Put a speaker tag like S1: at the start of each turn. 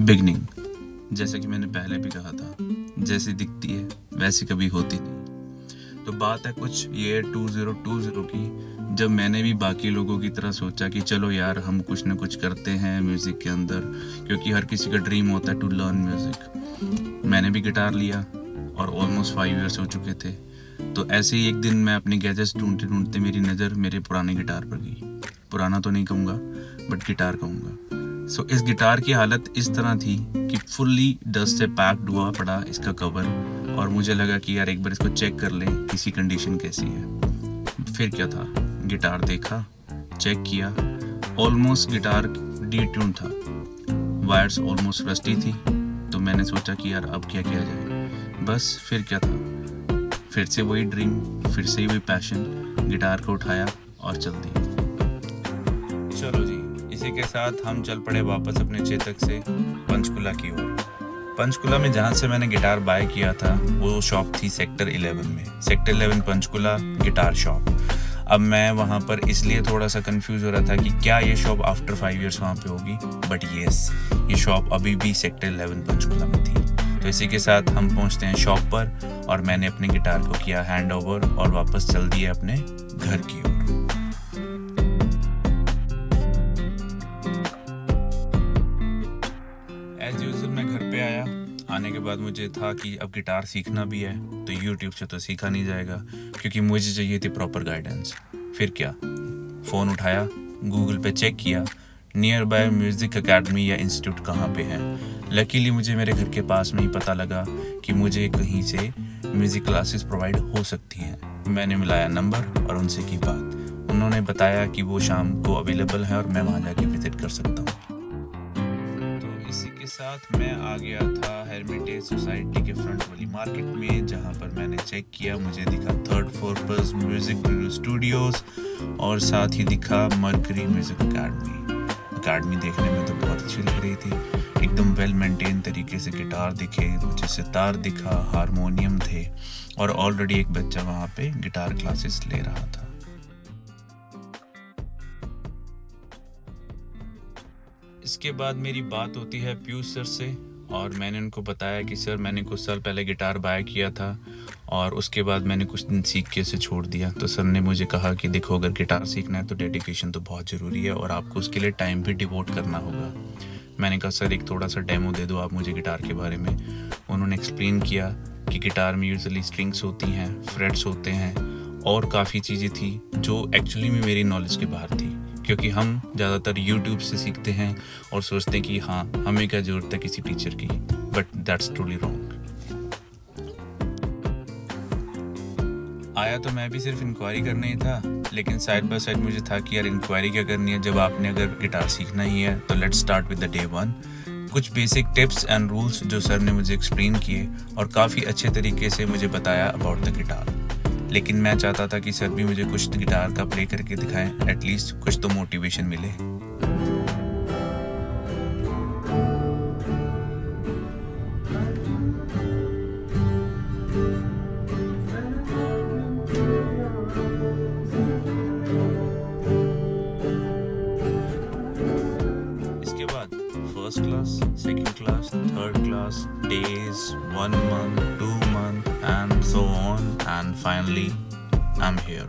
S1: Beginning, जैसा कि मैंने पहले भी कहा था, जैसी दिखती है वैसी कभी होती नहीं। तो बात है कुछ ईयर 2020 की, जब मैंने भी बाकी लोगों की तरह सोचा कि चलो यार हम कुछ ना कुछ करते हैं म्यूज़िक के अंदर, क्योंकि हर किसी का ड्रीम होता है टू लर्न म्यूज़िक। मैंने भी गिटार लिया और ऑलमोस्ट 5 इयर्स हो चुके थे। तो ऐसे ही एक दिन मैं अपनी गैजेट्स ढूंढते ढूंढते मेरी नज़र मेरे पुराने गिटार पर गई। पुराना तो नहीं कहूँगा बट गिटार कहूँगा। सो इस गिटार की हालत इस तरह थी कि फुल्ली डस्ट से पैक्ड हुआ पड़ा इसका कवर, और मुझे लगा कि यार एक बार इसको चेक कर लें किसी कंडीशन कैसी है। फिर क्या था, गिटार देखा, चेक किया, ऑलमोस्ट गिटार डी-ट्यून था, वायर्स ऑलमोस्ट रस्टी थी। तो मैंने सोचा कि यार अब क्या किया जाए। बस फिर क्या था, फिर से वही ड्रीम, फिर से वही पैशन, गिटार को उठाया और चल दिया। चलो जी, इसी के साथ हम चल पड़े वापस अपने चेतक से पंचकुला की ओर। पंचकुला में जहाँ से मैंने गिटार बाय किया था वो शॉप थी सेक्टर 11 में, सेक्टर 11 पंचकुला गिटार शॉप। अब मैं वहाँ पर इसलिए थोड़ा सा कंफ्यूज हो रहा था कि क्या ये शॉप आफ्टर 5 इयर्स वहाँ पे होगी, बट येस, ये शॉप अभी भी सेक्टर 11 पंचकुला में थी। तो इसी के साथ हम पहुँचते हैं शॉप पर और मैंने अपने गिटार को किया हैंड ओवर और वापस चल दिए अपने घर की ओर। एज यूजुअल मैं घर पे आया। आने के बाद मुझे था कि अब गिटार सीखना भी है, तो यूट्यूब से तो सीखा नहीं जाएगा, क्योंकि मुझे चाहिए थी प्रॉपर गाइडेंस। फिर क्या, फ़ोन उठाया, गूगल पे चेक किया नियर बाय म्यूज़िक एकेडमी या इंस्टीट्यूट कहाँ पे है। लकीली मुझे मेरे घर के पास में ही पता लगा कि मुझे कहीं से म्यूज़िक क्लासेस प्रोवाइड हो सकती हैं। मैंने मिलाया नंबर और उनसे की बात। उन्होंने बताया कि वो शाम को अवेलेबल है और मैं वहाँ जाके विजिट कर सकता हूँ। इसी के साथ मैं आ गया था हेरिटेज सोसाइटी के फ्रंट वाली मार्केट में, जहाँ पर मैंने चेक किया, मुझे दिखा 3rd फ्लोर पर म्यूज़िक स्टूडियोज़ और साथ ही दिखा मर्करी म्यूज़िक अकेडमी देखने में तो बहुत अच्छी लग रही थी। एकदम वेल मेंटेन तरीके से गिटार दिखे, मुझे सितार दिखा, हारमोनियम थे और ऑलरेडी एक बच्चा वहाँ पे गिटार क्लासेस ले रहा था। इसके बाद मेरी बात होती है पीयूष सर से और मैंने उनको बताया कि सर मैंने कुछ साल पहले गिटार बाय किया था और उसके बाद मैंने कुछ दिन सीख के इसे छोड़ दिया। तो सर ने मुझे कहा कि देखो, अगर गिटार सीखना है तो डेडिकेशन तो बहुत ज़रूरी है और आपको उसके लिए टाइम भी डिवोट करना होगा। मैंने कहा सर एक थोड़ा सा डेमो दे दो आप मुझे गिटार के बारे में। उन्होंने एक्सप्लेन किया कि गिटार में यूजुअली स्ट्रिंग्स होती हैं, फ्रेट्स होते हैं और काफ़ी चीज़ें थी जो एक्चुअली में मेरी नॉलेज के बाहर थी, क्योंकि हम ज़्यादातर यूट्यूब से सीखते हैं और सोचते हैं कि हाँ हमें क्या ज़रूरत है किसी टीचर की, बट दैट्स ट्रूली रॉन्ग। आया तो मैं भी सिर्फ इंक्वायरी करना ही था, लेकिन साइड बाय साइड मुझे था कि यार इंक्वायरी क्या करनी है जब आपने अगर गिटार सीखना ही है। तो let's start with the day 1। कुछ बेसिक टिप्स एंड रूल्स जो सर ने मुझे एक्सप्लेन किए और काफ़ी अच्छे तरीके से मुझे बताया अबाउट द गिटार। लेकिन मैं चाहता था कि सर भी मुझे कुछ गिटार का प्ले करके दिखाएं, एटलीस्ट कुछ तो मोटिवेशन मिले। इसके बाद first class, second class, third class, days, 1 month, 2 month and so on, and finally I'm here.